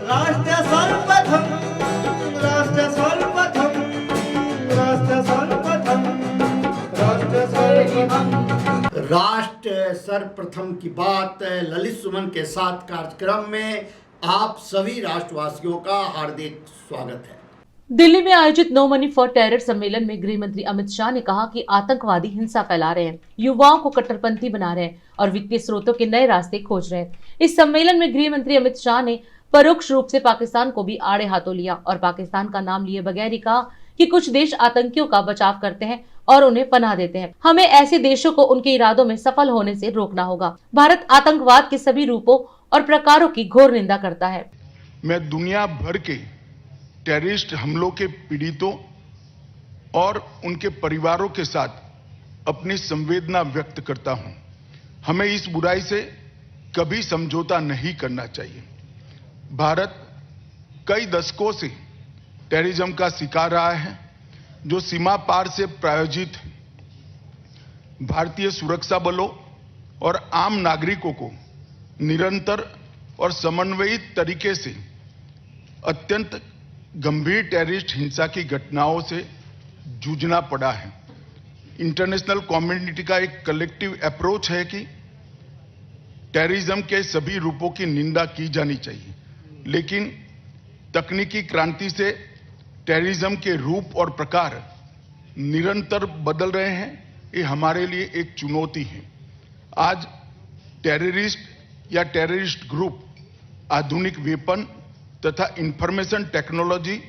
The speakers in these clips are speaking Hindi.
राष्ट्र सर्वप्रथम, राष्ट्र सर्वप्रथम, राष्ट्र सर्वप्रथम, राष्ट्र सर्वप्रथम। राष्ट्र सर्वप्रथम की बात ललित सुमन के साथ कार्यक्रम में आप सभी राष्ट्रवासियों का हार्दिक स्वागत है। दिल्ली में आयोजित नो मनी फॉर टेरर सम्मेलन में गृह मंत्री अमित शाह ने कहा कि आतंकवादी हिंसा फैला रहे हैं, युवाओं को कट्टरपंथी बना रहे हैं और वित्तीय स्रोतों के नए रास्ते खोज रहे हैं। इस सम्मेलन में गृह मंत्री अमित शाह ने परोक्ष रूप से पाकिस्तान को भी आड़े हाथों लिया और पाकिस्तान का नाम लिए बगैर ही कहा कि कुछ देश आतंकियों का बचाव करते हैं और उन्हें पनाह देते हैं। हमें ऐसे देशों को उनके इरादों में सफल होने से रोकना होगा। भारत आतंकवाद के सभी रूपों और प्रकारों की घोर निंदा करता है। मैं दुनिया भर के टेररिस्ट हमलों के पीड़ितों और उनके परिवारों के साथ अपनी संवेदना व्यक्त करता हूं। हमें इस बुराई से कभी समझौता नहीं करना चाहिए। भारत कई दशकों से टेररिज्म का शिकार रहा है, जो सीमा पार से प्रायोजित है। भारतीय सुरक्षा बलों और आम नागरिकों को निरंतर और समन्वयित तरीके से अत्यंत गंभीर टेररिस्ट हिंसा की घटनाओं से जूझना पड़ा है। इंटरनेशनल कम्युनिटी का एक कलेक्टिव अप्रोच है कि टेररिज्म के सभी रूपों की निंदा की जानी चाहिए, लेकिन तकनीकी क्रांति से टेररिज्म के रूप और प्रकार निरंतर बदल रहे हैं। ये हमारे लिए एक चुनौती है। आज टेररिस्ट या टेररिस्ट ग्रुप आधुनिक वेपन तथा इंफॉर्मेशन टेक्नोलॉजी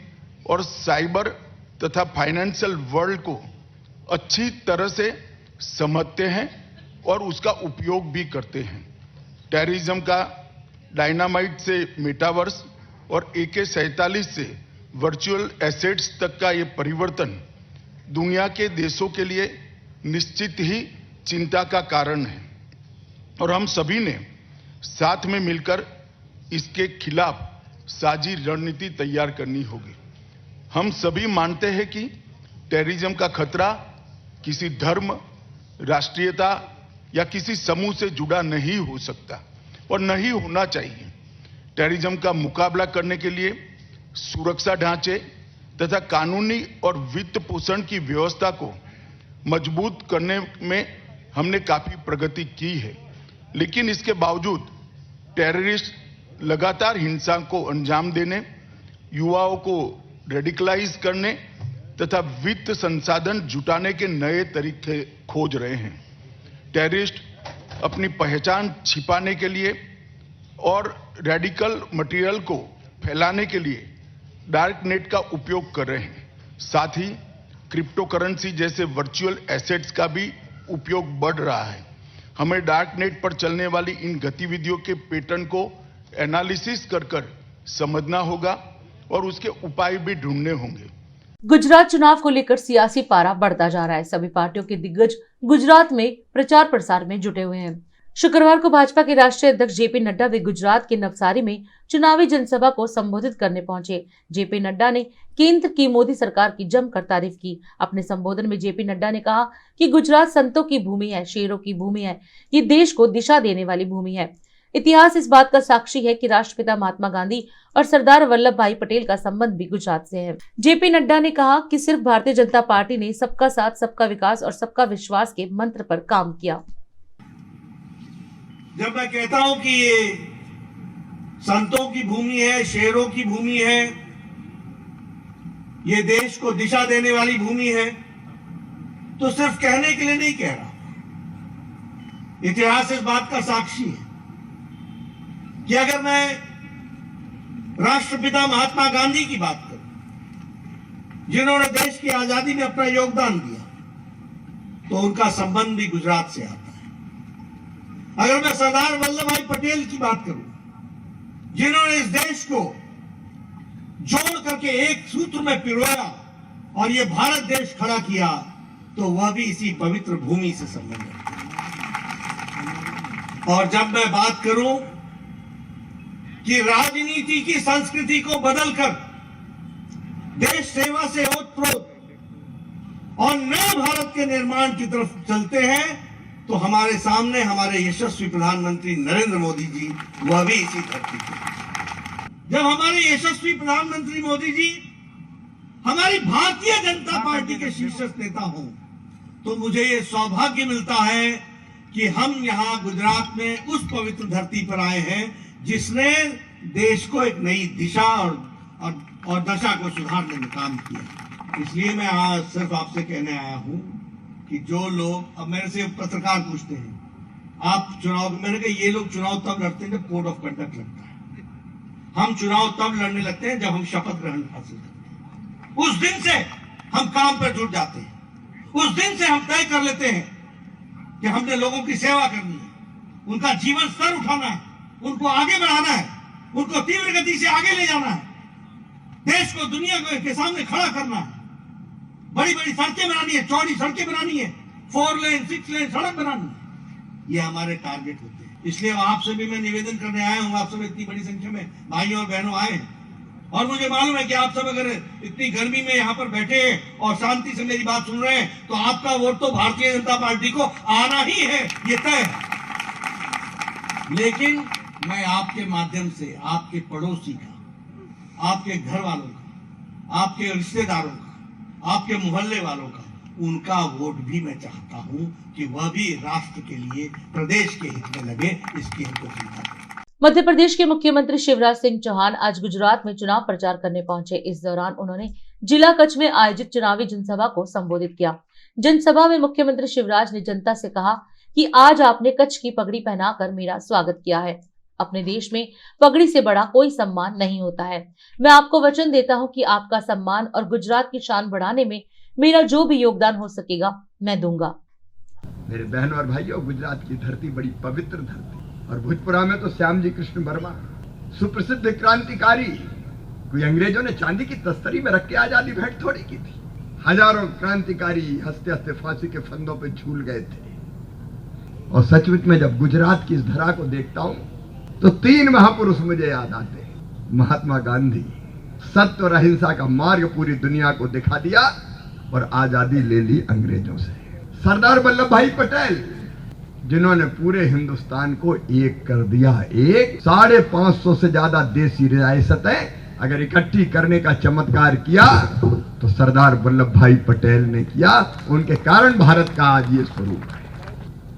और साइबर तथा फाइनेंशियल वर्ल्ड को अच्छी तरह से समझते हैं और उसका उपयोग भी करते हैं। टेररिज्म का डायनामाइट से मेटावर्स और AK-47 से वर्चुअल एसेट्स तक का ये परिवर्तन दुनिया के देशों के लिए निश्चित ही चिंता का कारण है और हम सभी ने साथ में मिलकर इसके खिलाफ साझी रणनीति तैयार करनी होगी। हम सभी मानते हैं कि टेररिज्म का खतरा किसी धर्म, राष्ट्रीयता या किसी समूह से जुड़ा नहीं हो सकता और नहीं होना चाहिए। टेररिज्म का मुकाबला करने के लिए सुरक्षा ढांचे तथा कानूनी और वित्त पोषण की व्यवस्था को मजबूत करने में हमने काफी प्रगति की है, लेकिन इसके बावजूद टेररिस्ट लगातार हिंसा को अंजाम देने, युवाओं को रेडिकलाइज करने तथा वित्त संसाधन जुटाने के नए तरीके खोज रहे हैं। टेररिस्ट अपनी पहचान छिपाने के लिए और रेडिकल मटेरियल को फैलाने के लिए डार्क नेट का उपयोग कर रहे हैं। साथ ही क्रिप्टो करेंसी जैसे वर्चुअल एसेट्स का भी उपयोग बढ़ रहा है। हमें डार्क नेट पर चलने वाली इन गतिविधियों के पैटर्न को एनालिसिस कर समझना होगा और उसके उपाय भी ढूंढने होंगे। गुजरात चुनाव को लेकर सियासी पारा बढ़ता जा रहा है। सभी पार्टियों के दिग्गज गुजरात में प्रचार प्रसार में जुटे हुए हैं। शुक्रवार को भाजपा के राष्ट्रीय अध्यक्ष JP नड्डा वे गुजरात के नवसारी में चुनावी जनसभा को संबोधित करने पहुंचे। JP नड्डा ने केंद्र की मोदी सरकार की जमकर तारीफ की। अपने संबोधन में JP नड्डा ने कहा कि गुजरात संतों की भूमि है, शेरों की भूमि है, ये देश को दिशा देने वाली भूमि है। इतिहास इस बात का साक्षी है कि राष्ट्रपिता महात्मा गांधी और सरदार वल्लभ भाई पटेल का संबंध भी गुजरात से है। JP नड्डा ने कहा कि सिर्फ भारतीय जनता पार्टी ने सबका साथ, सबका विकास और सबका विश्वास के मंत्र पर काम किया। जब मैं कहता हूं कि ये संतों की भूमि है, शेरों की भूमि है, ये देश को दिशा देने वाली भूमि है, तो सिर्फ कहने के लिए नहीं कह रहा। इतिहास इस बात का साक्षी है कि अगर मैं राष्ट्रपिता महात्मा गांधी की बात करूं, जिन्होंने देश की आजादी में अपना योगदान दिया, तो उनका संबंध भी गुजरात से आता है। अगर मैं सरदार वल्लभ भाई पटेल की बात करूं, जिन्होंने इस देश को जोड़ करके एक सूत्र में पिरोया और ये भारत देश खड़ा किया, तो वह भी इसी पवित्र भूमि से संबंधित है। और जब मैं बात करूं कि राजनीति की संस्कृति को बदलकर देश सेवा से ओतप्रोत और नए भारत के निर्माण की तरफ चलते हैं, तो हमारे सामने हमारे यशस्वी प्रधानमंत्री नरेंद्र मोदी जी, वह भी इसी धरती पे। जब हमारे यशस्वी प्रधानमंत्री मोदी जी हमारी भारतीय जनता पार्टी के शीर्ष नेता हों, तो मुझे ये सौभाग्य मिलता है कि हम यहाँ गुजरात में उस पवित्र धरती पर आए हैं जिसने देश को एक नई दिशा और दशा को सुधारने में काम किया। इसलिए मैं आज सिर्फ आपसे कहने आया हूं कि जो लोग, अब मेरे से पत्रकार पूछते हैं आप चुनाव, मैंने कहा ये लोग चुनाव तब लड़ते हैं जब कोड ऑफ कंडक्ट लगता है, हम चुनाव तब लड़ने लगते हैं जब हम शपथ ग्रहण हासिल करते हैं। उस दिन से हम काम पर जुट जाते हैं, उस दिन से हम तय कर लेते हैं कि हमने लोगों की सेवा करनी है, उनका जीवन स्तर उठाना है, उनको आगे बढ़ाना है, उनको तीव्र गति से आगे ले जाना है, देश को दुनिया के सामने खड़ा करना है, बड़ी बड़ी सड़कें बनानी है, चौड़ी सड़कें बनानी है, 4 लेन 6 लेन सड़क बनानी है, ये हमारे टारगेट होते हैं। इसलिए आपसे भी मैं निवेदन करने आया हूं, आप सब इतनी बड़ी संख्या में भाइयों और बहनों आए हैं, और मुझे मालूम है कि आप सब अगर इतनी गर्मी में यहाँ पर बैठे हैं और शांति से मेरी बात सुन रहे हैं, तो आपका वोट तो भारतीय जनता पार्टी को आना ही है, ये तय है। लेकिन मैं आपके माध्यम से आपके पड़ोसी का, आपके घर वालों का, आपके रिश्तेदारों का, आपके मोहल्ले वालों का, उनका वोट भी मैं चाहता हूं कि वह भी राष्ट्र के लिए, प्रदेश के हित में लगे, इसकी हमको चिंता है। मध्य प्रदेश के मुख्यमंत्री शिवराज सिंह चौहान आज गुजरात में चुनाव प्रचार करने पहुंचे। इस दौरान उन्होंने जिला कच्छ में आयोजित चुनावी जनसभा को संबोधित किया। जनसभा में मुख्यमंत्री शिवराज ने जनता से कहा कि आज आपने कच्छ की पगड़ी पहनाकर मेरा स्वागत किया है। अपने देश में पगड़ी से बड़ा कोई सम्मान नहीं होता है। मैं आपको वचन देता हूं कि आपका सम्मान और गुजरात की शान बढ़ाने में मेरा जो भी योगदान हो सकेगा मैं दूंगा। मेरे बहनों और भाइयों, गुजरात की धरती बड़ी पवित्र धरती, और भोजपुरा में तो श्याम जी कृष्ण वर्मा सुप्रसिद्ध क्रांतिकारी, कोई अंग्रेजों ने चांदी की तस्तरी में रख के आजादी भेंट थोड़ी की थी। हजारों क्रांतिकारी हंसते हंसते फांसी के फंदों पे झूल गए थे। और सचमुच में जब गुजरात की इस धरा को देखता हूं तो 3 महापुरुष मुझे याद आते हैं। महात्मा गांधी, सत्य और अहिंसा का मार्ग पूरी दुनिया को दिखा दिया और आजादी ले ली अंग्रेजों से। सरदार वल्लभ भाई पटेल, जिन्होंने पूरे हिंदुस्तान को एक कर दिया। 550 से ज्यादा देसी रियासतें अगर इकट्ठी करने का चमत्कार किया तो सरदार वल्लभ भाई पटेल ने किया। उनके कारण भारत का आज ये स्वरूप है।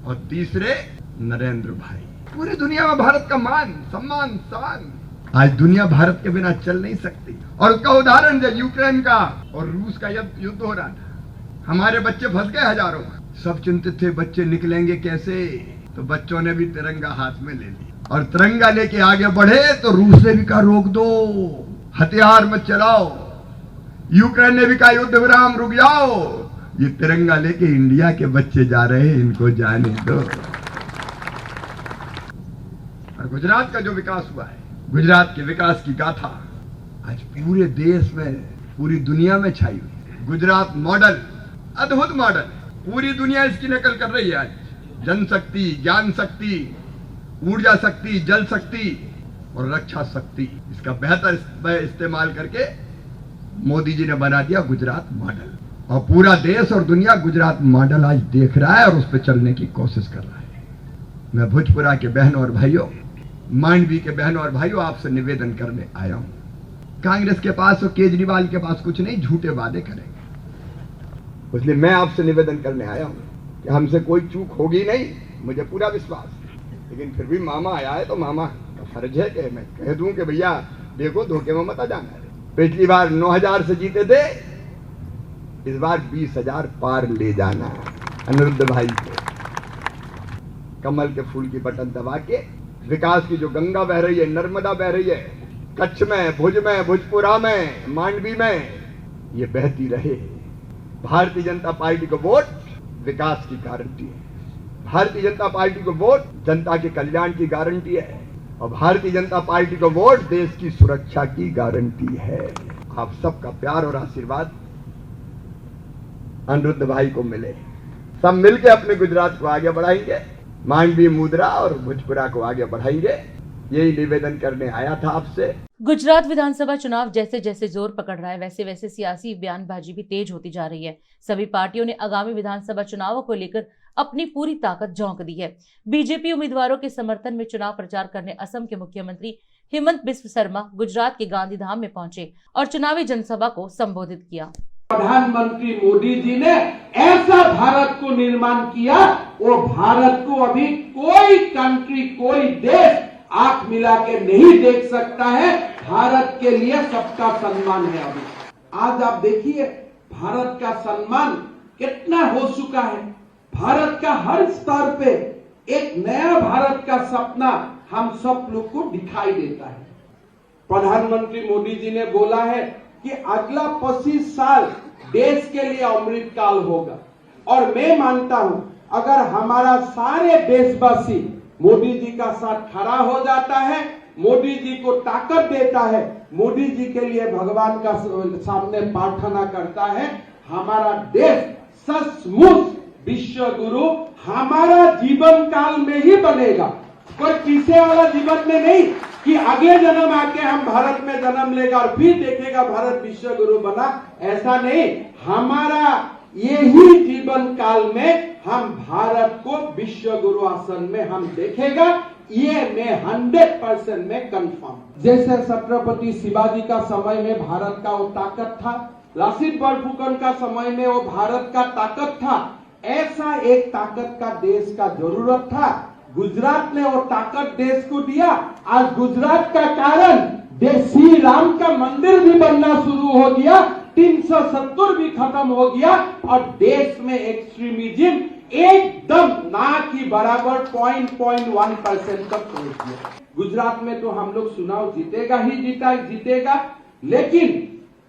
और तीसरे नरेंद्र भाई, पूरी दुनिया में भारत का मान, सम्मान, शान। आज दुनिया भारत के बिना चल नहीं सकती। और उसका उदाहरण जब यूक्रेन का और रूस का युद्ध हो रहा था, हमारे बच्चे फंस गए हजारों। सब चिंतित थे बच्चे निकलेंगे कैसे, तो बच्चों ने भी तिरंगा हाथ में ले लिया और तिरंगा लेके आगे बढ़े। तो रूस ने भी कहा रोक दो, हथियार मत चलाओ। यूक्रेन ने भी कहा युद्ध विराम, रुक जाओ। ये तिरंगा लेके इंडिया के बच्चे जा रहे हैं, इनको जाने दो। और गुजरात का जो विकास हुआ है, गुजरात के विकास की गाथा आज पूरे देश में, पूरी दुनिया में छाई हुई है। गुजरात मॉडल अद्भुत मॉडल, पूरी दुनिया इसकी नकल कर रही है। आज जनशक्ति, ज्ञान शक्ति, ऊर्जा शक्ति, जल शक्ति और रक्षा शक्ति, इसका बेहतर इस्तेमाल करके मोदी जी ने बना दिया गुजरात मॉडल। और पूरा देश और दुनिया गुजरात मॉडल आज देख रहा है और उस पर चलने की कोशिश कर रहा है। मैं भोजपुरा के बहनों और भाइयों, मांडवी के बहनों और भाइयों, आपसे निवेदन करने आया हूं। कांग्रेस के पास और केजरीवाल के पास कुछ नहीं, झूठे वादे करेंगे। इसलिए मैं आपसे निवेदन करने आया हूं कि हमसे कोई चूक होगी नहीं, मुझे पूरा विश्वास है। लेकिन फिर भी मामा आया है तो मामा का फर्ज है कि मैं कह दूं कि भैया देखो धोखे में मत आ जाना। पिछली बार 9,000 से जीते थे, इस बार 20,000 पार ले जाना है। अनिरुद्ध भाई को कमल के फूल की बटन दबा के विकास की जो गंगा बह रही है, नर्मदा बह रही है, कच्छ में, भुज में, भोजपुरा में, मांडवी में, ये बहती रहे। भारतीय जनता पार्टी को वोट विकास की गारंटी है। भारतीय जनता पार्टी को वोट जनता के कल्याण की गारंटी है। और भारतीय जनता पार्टी को वोट देश की सुरक्षा की गारंटी है। आप सबका प्यार और आशीर्वाद अनिरुद्ध भाई को मिले। सब मिलकर अपने गुजरात को आगे बढ़ाएंगे, मांडवी, मुद्रा और भोजपुरा को आगे बढ़ाएंगे। यही निवेदन करने आया था आपसे। गुजरात विधानसभा चुनाव जैसे जैसे जोर पकड़ रहा है, वैसे वैसे सियासी बयानबाजी भी तेज होती जा रही है। सभी पार्टियों ने आगामी विधानसभा चुनावों को लेकर अपनी पूरी ताकत झोंक दी है। बीजेपी उम्मीदवारों के समर्थन में चुनाव प्रचार करने असम के मुख्यमंत्री हेमंत बिस्व शर्मा गुजरात के गांधीधाम में पहुंचे और चुनावी जनसभा को संबोधित किया। प्रधानमंत्री मोदी जी ने ऐसा भारत को निर्माण किया, वो भारत को अभी कोई कंट्री, कोई देश आंख मिला के नहीं देख सकता है। भारत के लिए सबका सम्मान है। अभी आज आप देखिए भारत का सम्मान कितना हो चुका है। भारत का हर स्तर पे एक नया भारत का सपना हम सब लोग को दिखाई देता है। प्रधानमंत्री मोदी जी ने बोला है कि अगला 25 साल देश के लिए अमृत काल होगा, और मैं मानता हूं अगर हमारा सारे देशवासी मोदी जी का साथ खड़ा हो जाता है, मोदी जी को ताकत देता है, मोदी जी के लिए भगवान का सामने प्रार्थना करता है, हमारा देश सचमुच विश्व गुरु हमारा जीवन काल में ही बनेगा। कोई पीछे वाला जीवन में नहीं कि अगले जन्म आके हम भारत में जन्म लेगा और फिर देखेगा भारत विश्व गुरु बना, ऐसा नहीं। हमारा यही जीवन काल में हम भारत को विश्व गुरु आसन में हम देखेगा, ये मैं 100% में कंफर्म। जैसे छत्रपति शिवाजी का समय में भारत का वो ताकत था, लासित बरफुकन का समय में वो भारत का ताकत था, ऐसा एक ताकत का देश का जरूरत था। गुजरात ने वो ताकत देश को दिया। आज गुजरात का कारण श्री राम का मंदिर भी बनना शुरू हो गया, 370 भी खत्म हो गया, और देश में एक्सट्रीमिज्म एकदम ना की बराबर 0.1% तक पहुंच गया। गुजरात में तो हम लोग चुनाव जीतेगा ही जीतेगा, लेकिन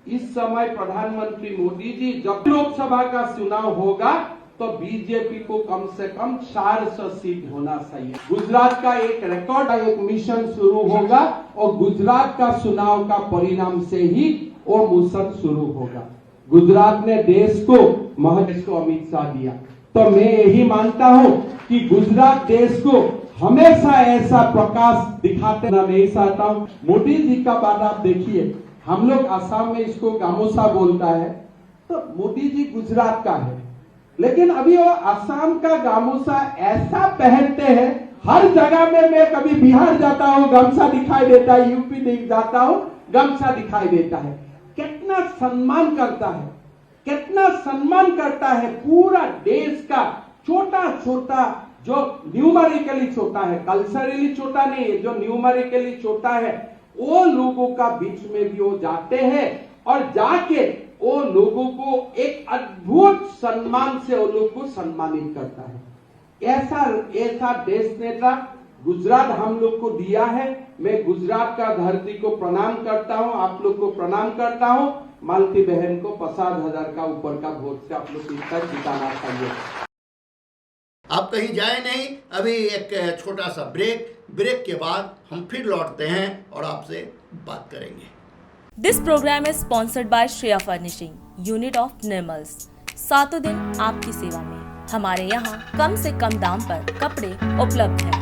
इस समय प्रधानमंत्री मोदी जी जब लोकसभा का चुनाव होगा तो बीजेपी को कम से कम 400 सीट होना चाहिए। गुजरात का एक रिकॉर्ड, एक मिशन शुरू होगा और गुजरात का चुनाव का परिणाम से ही वो मिशन शुरू होगा। गुजरात ने देश को महत्व अमित शाह दिया, तो मैं यही मानता हूं कि गुजरात देश को हमेशा ऐसा प्रकाश दिखाते मैं नहीं चाहता हूं। मोदी जी का बात आप देखिए, हम लोग असम में इसको गामोसा बोलता है, तो मोदी जी गुजरात का है, लेकिन अभी वो असम का गामोसा ऐसा पहनते हैं, हर जगह में मैं कभी बिहार जाता हूँ गमछा दिखाई देता है, यूपी देख जाता हूँ गमछा दिखाई देता है। कितना सम्मान करता है, कितना सम्मान करता है। पूरा देश का छोटा छोटा जो न्यूमेरिकली छोटा है, कल्चरली छोटा नहीं है, जो न्यूमेरिकली छोटा है, वो लोगों का बीच में भी वो जाते हैं और जाके वो लोगों को एक अद्भुत सम्मान से वो लोग को सम्मानित करता है। ऐसा देश नेता गुजरात हम लोग को दिया है। मैं गुजरात का धरती को प्रणाम करता हूं, आप लोग को प्रणाम करता हूं। मालती बहन को 50,000 का ऊपर का वोट से आप लोग को जिताना चाहिए। आप कहीं जाए नहीं, अभी एक छोटा सा ब्रेक के बाद हम फिर लौटते हैं और आपसे बात करेंगे। This program is sponsored by Shreya Furnishing, Unit of Nirmals। 7 दिन आपकी सेवा में, हमारे यहाँ कम से कम दाम पर कपड़े उपलब्ध हैं।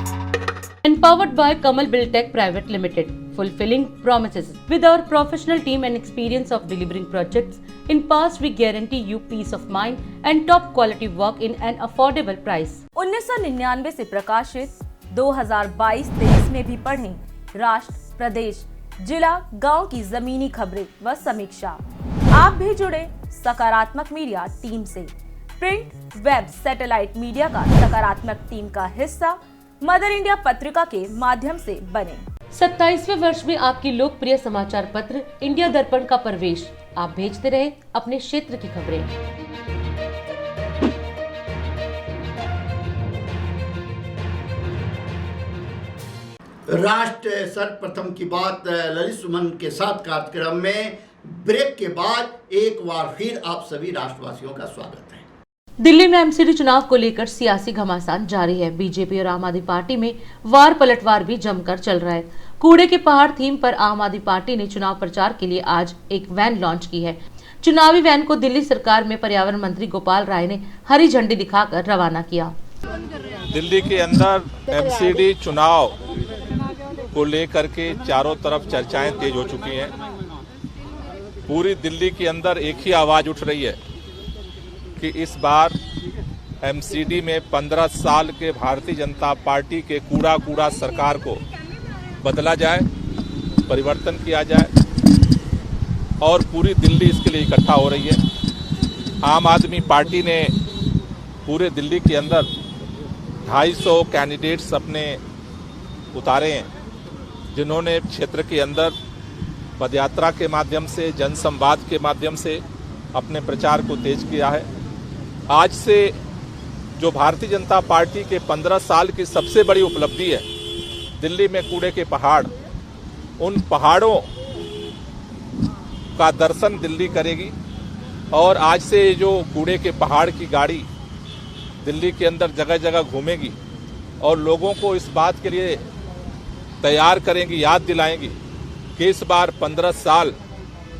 Empowered by Kamal Buildtech Private Limited, fulfilling promises. With our professional team and experience of delivering projects, in past we guarantee you peace of mind and top quality work in an affordable price. 1999 से प्रकाशित 2022-23 में भी पढ़ें राष्ट्र, प्रदेश, जिला, गांव की जमीनी खबरें व समीक्षा। आप भी जुड़े सकारात्मक मीडिया टीम से। प्रिंट, वेब, सैटेलाइट मीडिया का सकारात्मक टीम का हिस्सा मदर इंडिया पत्रिका के माध्यम से बने। 27वें वर्ष में आपकी लोकप्रिय समाचार पत्र इंडिया दर्पण का प्रवेश। आप भेजते रहे अपने क्षेत्र की खबरें। राष्ट्र सर्वप्रथम की बात ललित सुमन के साथ कार्यक्रम में ब्रेक के बाद एक बार फिर आप सभी राष्ट्रवासियों का स्वागत है। दिल्ली में एमसीडी चुनाव को लेकर सियासी घमासान जारी है। बीजेपी और आम आदमी पार्टी में वार पलटवार भी जमकर चल रहा है। कूड़े के पहाड़ थीम पर आम आदमी पार्टी ने चुनाव प्रचार के लिए आज एक वैन लॉन्च की है। चुनावी वैन को दिल्ली सरकार में पर्यावरण मंत्री गोपाल राय ने हरी झंडी दिखाकर रवाना किया। दिल्ली के अंदर एमसीडी चुनाव को लेकर के चारों तरफ चर्चाएं तेज हो चुकी हैं। पूरी दिल्ली के अंदर एक ही आवाज उठ रही है कि इस बार एमसीडी में 15 साल के भारतीय जनता पार्टी के कूड़ा सरकार को बदला जाए परिवर्तन किया जाए और पूरी दिल्ली इसके लिए इकट्ठा हो रही है। आम आदमी पार्टी ने पूरे दिल्ली के अंदर 250 कैंडिडेट्स अपने उतारे हैं, जिन्होंने क्षेत्र के अंदर पदयात्रा के माध्यम से, जनसंवाद के माध्यम से अपने प्रचार को तेज किया है। आज से जो भारतीय जनता पार्टी के 15 साल की सबसे बड़ी उपलब्धि है, दिल्ली में कूड़े के पहाड़, उन पहाड़ों का दर्शन दिल्ली करेगी। और आज से जो कूड़े के पहाड़ की गाड़ी दिल्ली के अंदर जगह जगह घूमेगी और लोगों को इस बात के लिए तैयार करेंगी, याद दिलाएंगी कि इस बार 15 साल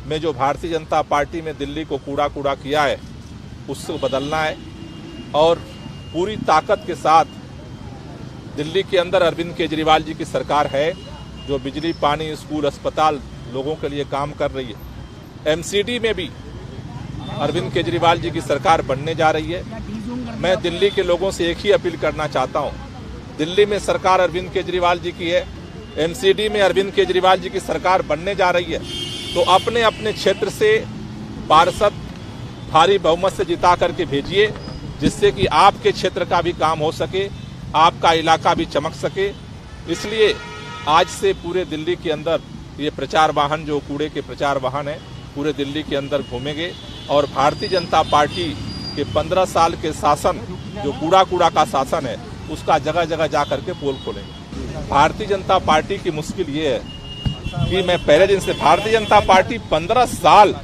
में जो भारतीय जनता पार्टी में दिल्ली को कूड़ा किया है, उसको बदलना है। और पूरी ताकत के साथ दिल्ली के अंदर अरविंद केजरीवाल जी की सरकार है, जो बिजली, पानी, स्कूल, अस्पताल लोगों के लिए काम कर रही है। एमसीडी में भी अरविंद केजरीवाल जी की सरकार बनने जा रही है। मैं दिल्ली के लोगों से एक ही अपील करना चाहता हूं, दिल्ली में सरकार अरविंद केजरीवाल जी की है, एमसीडी में अरविंद केजरीवाल जी की सरकार बनने जा रही है, तो अपने अपने क्षेत्र से पार्षद भारी बहुमत से जिता करके भेजिए, जिससे कि आपके क्षेत्र का भी काम हो सके, आपका इलाका भी चमक सके। इसलिए आज से पूरे दिल्ली के अंदर ये प्रचार वाहन, जो कूड़े के प्रचार वाहन है, पूरे दिल्ली के अंदर घूमेंगे और भारतीय जनता पार्टी के 15 साल के शासन, जो कूड़ा का शासन है, उसका जगह जगह जा करके पोल खोलेंगे। भारतीय जनता पार्टी की मुश्किल ये है कि मैं पहले दिन से, भारतीय जनता पार्टी 15 साल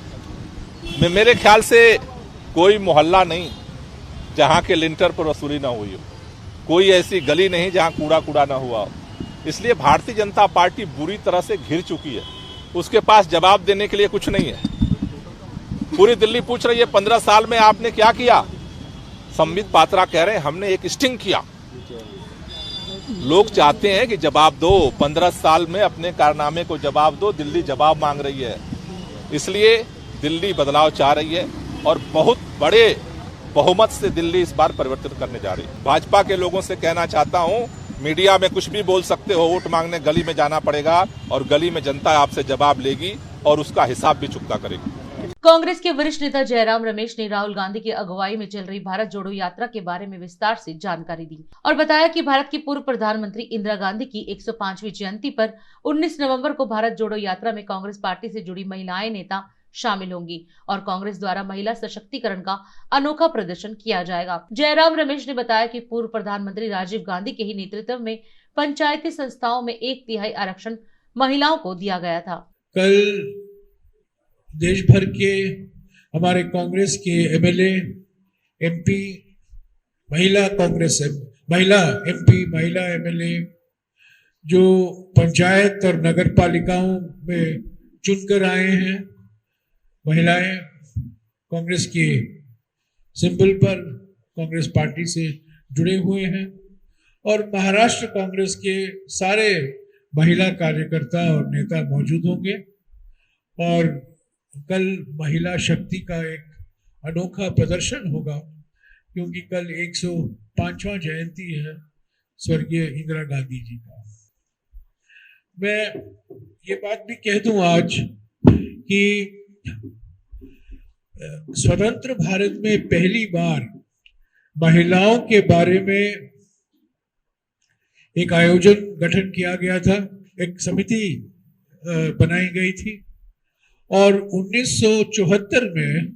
में मेरे ख्याल से कोई मोहल्ला नहीं जहां के लिंटर पर वसूली ना हुई हो, कोई ऐसी गली नहीं जहां कूड़ा ना हुआ हो। इसलिए भारतीय जनता पार्टी बुरी तरह से घिर चुकी है, उसके पास जवाब देने के लिए कुछ नहीं है। पूरी दिल्ली पूछ रही है 15 साल में आपने क्या किया। संबित पात्रा कह रहे हैं हमने एक स्टिंग किया। लोग चाहते हैं कि जवाब दो, 15 साल में अपने कारनामे को जवाब दो। दिल्ली जवाब मांग रही है, इसलिए दिल्ली बदलाव चाह रही है और बहुत बड़े बहुमत से दिल्ली इस बार परिवर्तित करने जा रही है। भाजपा के लोगों से कहना चाहता हूं, मीडिया में कुछ भी बोल सकते हो, वोट मांगने गली में जाना पड़ेगा और गली में जनता आपसे जवाब लेगी और उसका हिसाब भी चुकता करेगी। कांग्रेस के वरिष्ठ नेता जयराम रमेश ने राहुल गांधी की अगुवाई में चल रही भारत जोड़ो यात्रा के बारे में विस्तार से जानकारी दी और बताया कि भारत की पूर्व प्रधानमंत्री इंदिरा गांधी की 105वीं जयंती पर 19 नवंबर को भारत जोड़ो यात्रा में कांग्रेस पार्टी से जुड़ी महिलाएं नेता शामिल होंगी और कांग्रेस द्वारा महिला सशक्तिकरण का अनोखा प्रदर्शन किया जाएगा। जयराम रमेश ने बताया कि पूर्व प्रधानमंत्री राजीव गांधी के ही नेतृत्व में पंचायती संस्थाओं में 1/3 आरक्षण महिलाओं को दिया गया था। कल देश भर के हमारे कांग्रेस के एमएलए, एमपी, महिला कांग्रेस, महिला एमपी, महिला एमएलए जो पंचायत और नगर पालिकाओं में चुनकर आए हैं, महिलाएं कांग्रेस के सिंबल पर कांग्रेस पार्टी से जुड़े हुए हैं और महाराष्ट्र कांग्रेस के सारे महिला कार्यकर्ता और नेता मौजूद होंगे और कल महिला शक्ति का एक अनोखा प्रदर्शन होगा, क्योंकि कल 105वां जयंती है स्वर्गीय इंदिरा गांधी जी का। मैं ये बात भी कह दूं आज कि स्वतंत्र भारत में पहली बार महिलाओं के बारे में एक आयोजन गठन किया गया था, एक समिति बनाई गई थी और 1974 में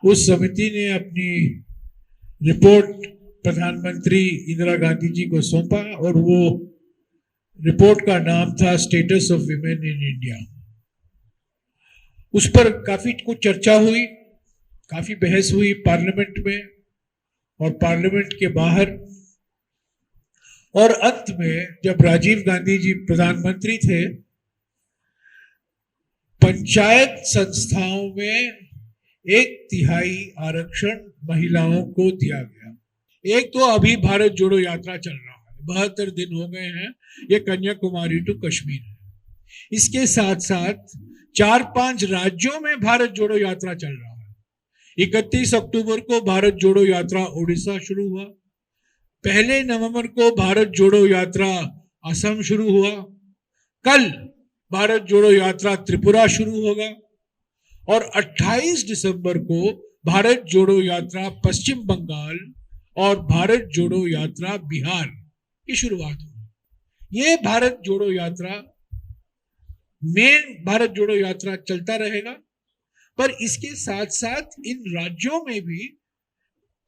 उस समिति ने अपनी रिपोर्ट प्रधानमंत्री इंदिरा गांधी जी को सौंपा और वो रिपोर्ट का नाम था status of women in India. उस पर काफी कुछ चर्चा हुई, काफी बहस हुई पार्लियामेंट में और पार्लियामेंट के बाहर, और अंत में जब राजीव गांधी जी प्रधानमंत्री थे, पंचायत संस्थाओं में 1/3 आरक्षण महिलाओं को दिया गया। एक तो अभी भारत जोड़ो यात्रा चल रहा है, 72 दिन हो गए हैं, ये कन्याकुमारी टू कश्मीर है। इसके साथ साथ 4-5 राज्यों में भारत जोड़ो यात्रा चल रहा है। 31 अक्टूबर को भारत जोड़ो यात्रा उड़ीसा शुरू हुआ, 1 नवंबर को भारत जोड़ो यात्रा असम शुरू हुआ, कल भारत जोड़ो यात्रा त्रिपुरा शुरू होगा और 28 दिसंबर को भारत जोड़ो यात्रा पश्चिम बंगाल और भारत जोड़ो यात्रा बिहार की शुरुआत होगी। ये भारत जोड़ो यात्रा मेन भारत जोड़ो यात्रा चलता रहेगा, पर इसके साथ साथ इन राज्यों में भी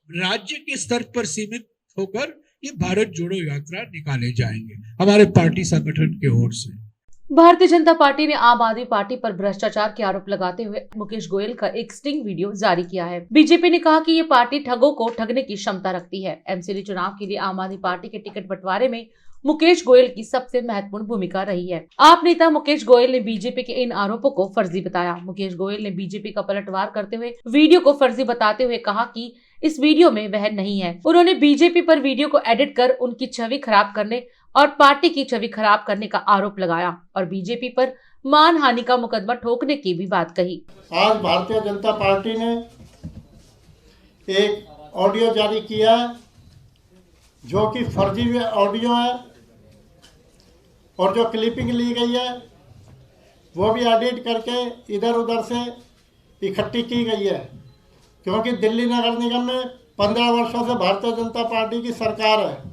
राज्य के स्तर पर सीमित होकर ये भारत जोड़ो यात्रा निकाले जाएंगे हमारे पार्टी संगठन के ओर से। भारतीय जनता पार्टी ने आम आदमी पार्टी पर भ्रष्टाचार के आरोप लगाते हुए मुकेश गोयल का एक स्टिंग वीडियो जारी किया है। बीजेपी ने कहा कि ये पार्टी ठगों को ठगने की क्षमता रखती है। एमसीडी चुनाव के लिए आम आदमी पार्टी के टिकट बंटवारे में मुकेश गोयल की सबसे महत्वपूर्ण भूमिका रही है। आप नेता मुकेश गोयल ने बीजेपी के इन आरोपों को फर्जी बताया। मुकेश गोयल ने बीजेपी का पलटवार करते हुए वीडियो को फर्जी बताते हुए कहा कि इस वीडियो में वह नहीं है। उन्होंने बीजेपी पर वीडियो को एडिट कर उनकी छवि खराब करने और पार्टी की छवि खराब करने का आरोप लगाया और बीजेपी पर मानहानि का मुकदमा ठोकने की भी बात कही। आज भारतीय जनता पार्टी ने एक ऑडियो जारी किया जो कि फर्जी ऑडियो है और जो क्लिपिंग ली गई है वो भी एडिट करके इधर उधर से इकट्ठी की गई है, क्योंकि दिल्ली नगर निगम में 15 वर्षों से भारतीय जनता पार्टी की सरकार है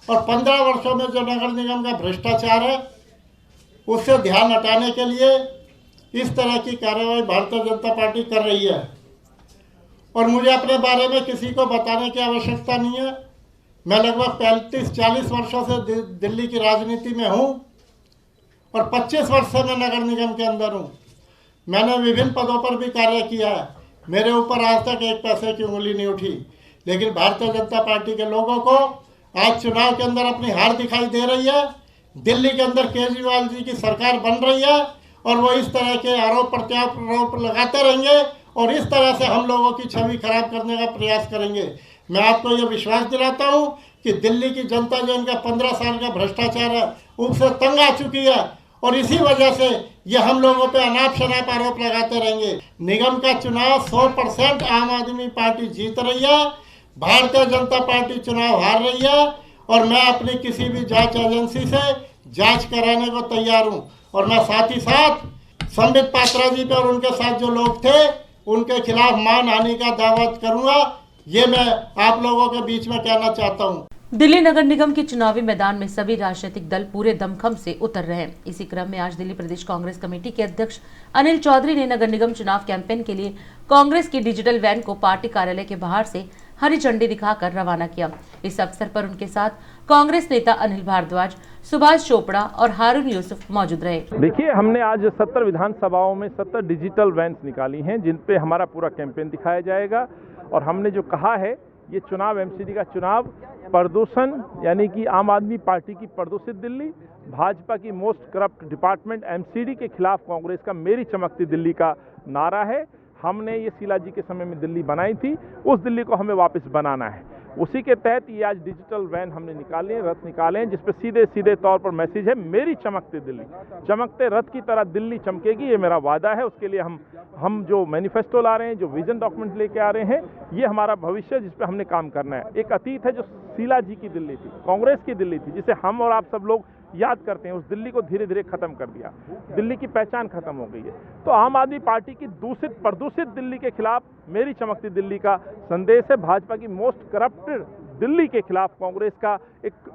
और 15 वर्षों में जो नगर निगम का भ्रष्टाचार है उससे ध्यान हटाने के लिए इस तरह की कार्रवाई भारतीय जनता पार्टी कर रही है। और मुझे अपने बारे में किसी को बताने की आवश्यकता नहीं है। मैं लगभग 35-40 वर्षों से दिल्ली की राजनीति में हूँ और 25 वर्ष से मैं नगर निगम के अंदर हूँ। मैंने विभिन्न पदों पर भी कार्य किया है। मेरे ऊपर आज तक एक पैसे की उंगली नहीं उठी, लेकिन भारतीय जनता पार्टी के लोगों को आज चुनाव के अंदर अपनी हार दिखाई दे रही है। दिल्ली के अंदर केजरीवाल जी की सरकार बन रही है और वो इस तरह के आरोप प्रत्यारोप लगाते रहेंगे और इस तरह से हम लोगों की छवि खराब करने का प्रयास करेंगे। मैं आपको ये विश्वास दिलाता हूँ कि दिल्ली की जनता जो इनका 15 साल का भ्रष्टाचार है उससे तंग आ चुकी है और इसी वजह से ये हम लोगों पे अनाप शनाप आरोप लगाते रहेंगे। निगम का चुनाव 100% आम आदमी पार्टी जीत रही है, भारतीय जनता पार्टी चुनाव हार रही है और मैं अपनी किसी भी जांच एजेंसी से जांच कराने को तैयार हूं। और मैं साथ ही साथ संबित पात्रा जी पे और उनके साथ जो लोग थे उनके खिलाफ मानहानि का दावा करूंगा। ये मैं आप लोगों के बीच में कहना चाहता हूं। दिल्ली नगर निगम के चुनावी मैदान में सभी राजनीतिक दल पूरे दमखम से उतर रहे हैं। इसी क्रम में आज दिल्ली प्रदेश कांग्रेस कमेटी के अध्यक्ष अनिल चौधरी ने नगर निगम चुनाव कैंपेन के लिए कांग्रेस की डिजिटल वैन को पार्टी कार्यालय के बाहर से हरी झंडी दिखाकर रवाना किया। इस अवसर पर उनके साथ कांग्रेस नेता अनिल भारद्वाज, सुभाष चोपड़ा और हारून यूसुफ मौजूद रहे। देखिए, हमने आज 70 विधानसभाओं में 70 डिजिटल वैन्स निकाली हैं जिन पे हमारा पूरा कैंपेन दिखाया जाएगा। और हमने जो कहा है, ये चुनाव एमसीडी का चुनाव प्रदूषण यानी कि आम आदमी पार्टी की प्रदूषित दिल्ली, भाजपा की मोस्ट करप्ट डिपार्टमेंट एमसीडी के खिलाफ कांग्रेस का मेरी चमकती दिल्ली का नारा है। हमने ये शीला जी के समय में दिल्ली बनाई थी, उस दिल्ली को हमें वापस बनाना है। उसी के तहत ये आज डिजिटल वैन हमने निकाले हैं, रथ निकाले हैं, जिसपे सीधे सीधे तौर पर मैसेज है, मेरी चमकती दिल्ली। चमकते रथ की तरह दिल्ली चमकेगी, ये मेरा वादा है। उसके लिए हम जो मैनिफेस्टो ला रहे हैं, जो विजन डॉक्यूमेंट लेके आ रहे हैं, ये हमारा भविष्य है जिस पे हमने काम करना है। एक अतीत है जो शीला जी की दिल्ली थी, कांग्रेस की दिल्ली थी, जिसे हम और आप सब लोग याद करते हैं। उस दिल्ली को धीरे धीरे खत्म कर दिया, दिल्ली की पहचान खत्म हो गई है। तो आम आदमी पार्टी की दूषित प्रदूषित दिल्ली के खिलाफ मेरी चमकती दिल्ली का संदेश है। भाजपा की मोस्ट करप्टेड दिल्ली के खिलाफ कांग्रेस का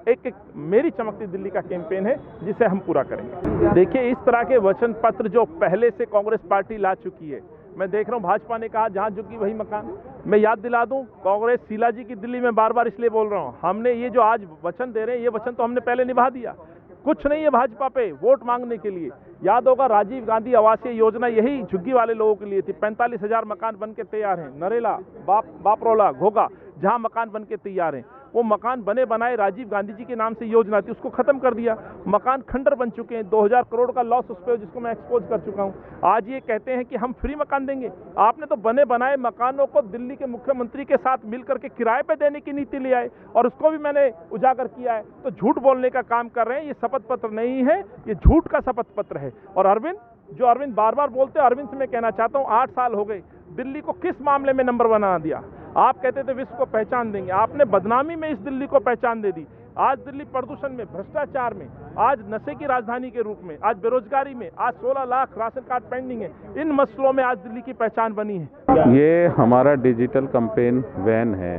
एक मेरी चमकती दिल्ली का कैंपेन है, जिसे हम पूरा करेंगे। देखिए, इस तरह के वचन पत्र जो पहले से कांग्रेस पार्टी ला चुकी है, मैं देख रहा हूँ भाजपा ने कहा जहां झुकी वही मकान। मैं याद दिला दूं, कांग्रेस शीला जी की दिल्ली में बार बार इसलिए बोल रहा हूँ, हमने ये जो आज वचन दे रहे हैं, ये वचन तो हमने पहले निभा दिया। कुछ नहीं है भाजपा पे वोट मांगने के लिए। याद होगा, राजीव गांधी आवासीय योजना यही झुग्गी वाले लोगों के लिए थी। 45,000 मकान बन के तैयार हैं। नरेला, बापरोला, घोगा, जहां मकान बन के तैयार हैं, वो मकान बने बनाए राजीव गांधी जी के नाम से योजना थी, उसको खत्म कर दिया। मकान खंडर बन चुके हैं, 2000 करोड़ का लॉस उस पर, जिसको मैं एक्सपोज कर चुका हूं। आज ये कहते हैं कि हम फ्री मकान देंगे। आपने तो बने बनाए मकानों को दिल्ली के मुख्यमंत्री के साथ मिलकर के किराए पे देने की नीति ले आए, और उसको भी मैंने उजागर किया है। तो झूठ बोलने का काम कर रहे हैं। ये शपथ पत्र नहीं है, ये झूठ का शपथ पत्र है। और अरविंद बार बार बोलते हैं, अरविंद से मैं कहना चाहता हूं, 8 साल हो गए, दिल्ली को किस मामले में नंबर बना दिया? आप कहते थे विश्व को पहचान देंगे, आपने बदनामी में इस दिल्ली को पहचान दे दी। आज दिल्ली प्रदूषण में, भ्रष्टाचार में, आज नशे की राजधानी के रूप में, आज बेरोजगारी में, आज 16 लाख राशन कार्ड पेंडिंग है, इन मसलों में आज दिल्ली की पहचान बनी है। ये हमारा डिजिटल कैंपेन वैन है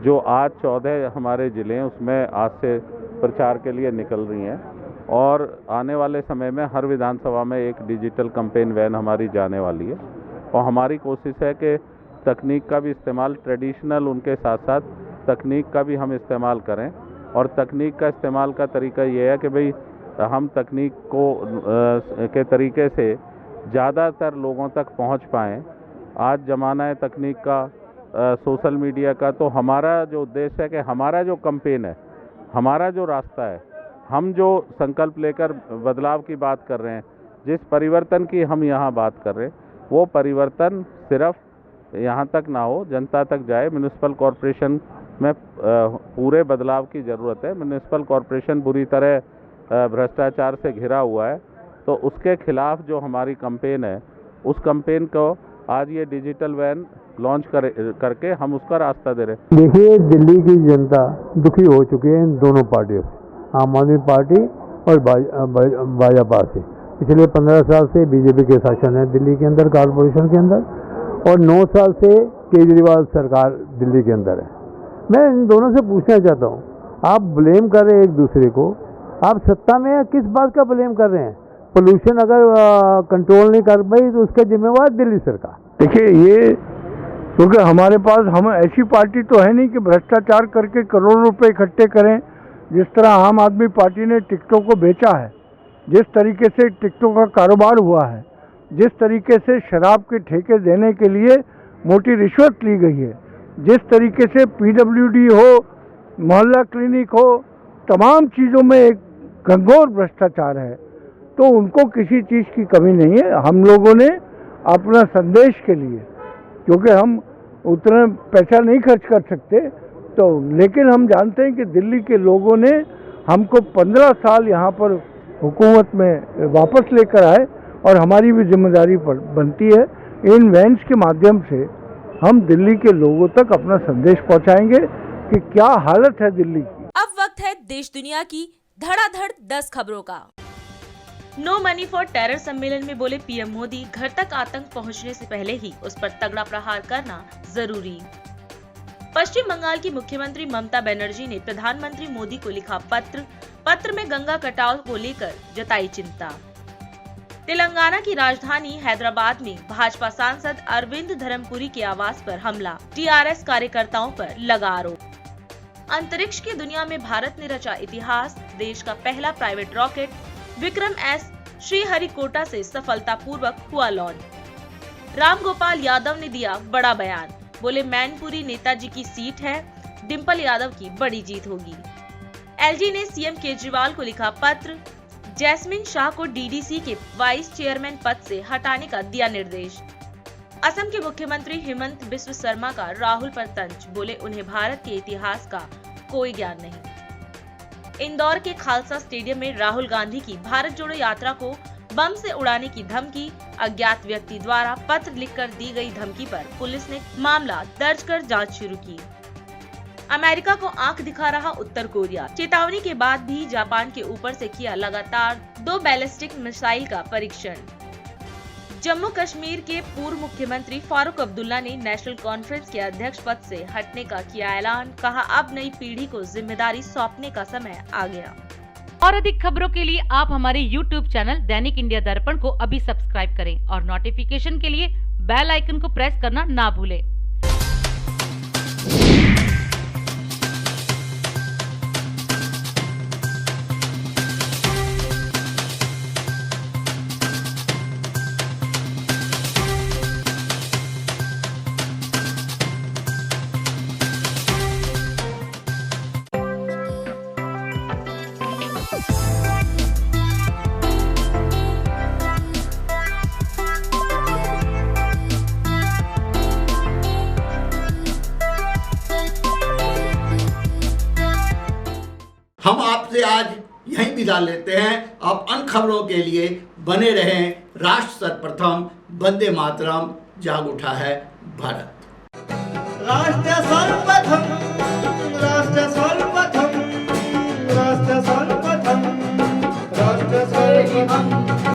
जो आज 14 हमारे ज़िले हैं उसमें आज से प्रचार के लिए निकल रही हैं और आने वाले समय में हर विधानसभा में एक डिजिटल कैंपेन वैन हमारी जाने वाली है। और हमारी कोशिश है कि तकनीक का भी इस्तेमाल, ट्रेडिशनल उनके साथ साथ तकनीक का भी हम इस्तेमाल करें। और तकनीक का इस्तेमाल का तरीका ये है कि भाई हम तकनीक को के तरीके से ज़्यादातर लोगों तक पहुंच पाएँ। आज ज़माना है तकनीक का, सोशल मीडिया का, तो हमारा जो उद्देश्य है कि हमारा जो कैंपेन है, हमारा जो रास्ता है, हम जो संकल्प लेकर बदलाव की बात कर रहे हैं, जिस परिवर्तन की हम यहाँ बात कर रहे हैं, वो परिवर्तन सिर्फ यहाँ तक ना हो, जनता तक जाए। म्युनिसिपल कॉरपोरेशन में पूरे बदलाव की ज़रूरत है। म्युनिसिपल कॉरपोरेशन बुरी तरह भ्रष्टाचार से घिरा हुआ है, तो उसके खिलाफ जो हमारी कैंपेन है, उस कैंपेन को आज ये डिजिटल वैन लॉन्च करके हम उसका रास्ता दे रहे हैं। देखिए, दिल्ली की जनता दुखी हो चुकी है इन दोनों पार्टियों से, आम आदमी पार्टी और भाजपा से। पिछले 15 साल से बीजेपी के शासन है दिल्ली के अंदर, कॉरपोरेशन के अंदर, और 9 साल से केजरीवाल सरकार दिल्ली के अंदर है। मैं इन दोनों से पूछना चाहता हूँ, आप ब्लेम कर रहे हैं एक दूसरे को, आप सत्ता में हैं, किस बात का ब्लेम कर रहे हैं? पोल्यूशन अगर कंट्रोल नहीं कर पाई तो उसका जिम्मेवार दिल्ली सरकार। देखिए, ये क्योंकि हमारे पास हम ऐसी पार्टी तो है नहीं कि भ्रष्टाचार करके करोड़ों रुपए इकट्ठे करें। जिस तरह आम आदमी पार्टी ने टिकटों को बेचा है, जिस तरीके से टिकटों का कारोबार हुआ है, जिस तरीके से शराब के ठेके देने के लिए मोटी रिश्वत ली गई है, जिस तरीके से पीडब्ल्यूडी हो, मोहल्ला क्लिनिक हो, तमाम चीज़ों में एक घनघोर भ्रष्टाचार है, तो उनको किसी चीज़ की कमी नहीं है। हम लोगों ने अपना संदेश के लिए, क्योंकि हम उतना पैसा नहीं खर्च कर सकते, तो लेकिन हम जानते हैं कि दिल्ली के लोगों ने हमको 15 साल यहाँ पर हुकूमत में वापस लेकर आए और हमारी भी जिम्मेदारी पर बनती है। इन वैन्स के माध्यम से हम दिल्ली के लोगों तक अपना संदेश पहुँचाएंगे कि क्या हालत है दिल्ली की। अब वक्त है देश दुनिया की धड़ाधड़ 10 खबरों का। नो मनी फॉर टेरर सम्मेलन में बोले पीएम मोदी, घर तक आतंक पहुंचने से पहले ही उस पर तगड़ा प्रहार करना जरूरी। पश्चिम बंगाल की मुख्यमंत्री ममता बनर्जी ने प्रधानमंत्री मोदी को लिखा पत्र में गंगा कटाव को लेकर जताई चिंता। तेलंगाना की राजधानी हैदराबाद में भाजपा सांसद अरविंद धर्मपुरी के आवास पर हमला, टीआरएस कार्यकर्ताओं पर लगा आरोप। अंतरिक्ष की दुनिया में भारत ने रचा इतिहास, देश का पहला private rocket Vikram S Sriharikota से सफलतापूर्वक हुआ लॉन्च। रामगोपाल यादव ने दिया बड़ा बयान, बोले मैनपुरी नेताजी की सीट है, डिंपल यादव की बड़ी जीत होगी। एलजी ने सीएम केजरीवाल को लिखा पत्र, जैस्मिन शाह को डीडीसी के वाइस चेयरमैन पद से हटाने का दिया निर्देश। असम के मुख्यमंत्री हेमंत बिस्व शर्मा का राहुल पर तंज, बोले उन्हें भारत के इतिहास का कोई ज्ञान नहीं। इंदौर के खालसा स्टेडियम में राहुल गांधी की भारत जोड़ो यात्रा को बम से उड़ाने की धमकी, अज्ञात व्यक्ति द्वारा पत्र लिखकर दी गई धमकी पर पुलिस ने मामला दर्ज कर जांच शुरू की। अमेरिका को आंख दिखा रहा उत्तर कोरिया, चेतावनी के बाद भी जापान के ऊपर से किया लगातार 2 बैलिस्टिक मिसाइल का परीक्षण। जम्मू कश्मीर के पूर्व मुख्यमंत्री फारूक अब्दुल्ला ने नेशनल कॉन्फ्रेंस के अध्यक्ष पद से हटने का किया ऐलान, कहा अब नई पीढ़ी को जिम्मेदारी सौंपने का समय आ गया। और अधिक खबरों के लिए आप हमारे YouTube चैनल दैनिक इंडिया दर्पण को अभी सब्सक्राइब करें और नोटिफिकेशन के लिए बेल आइकन को प्रेस करना ना भूलें। हम आपसे आज यहीं विदा लेते हैं। आप अन्य खबरों के लिए बने रहें। राष्ट्र सर्वप्रथम, वंदे मातरम, जाग उठा है भारत। राष्ट्र सर्वप्रथम।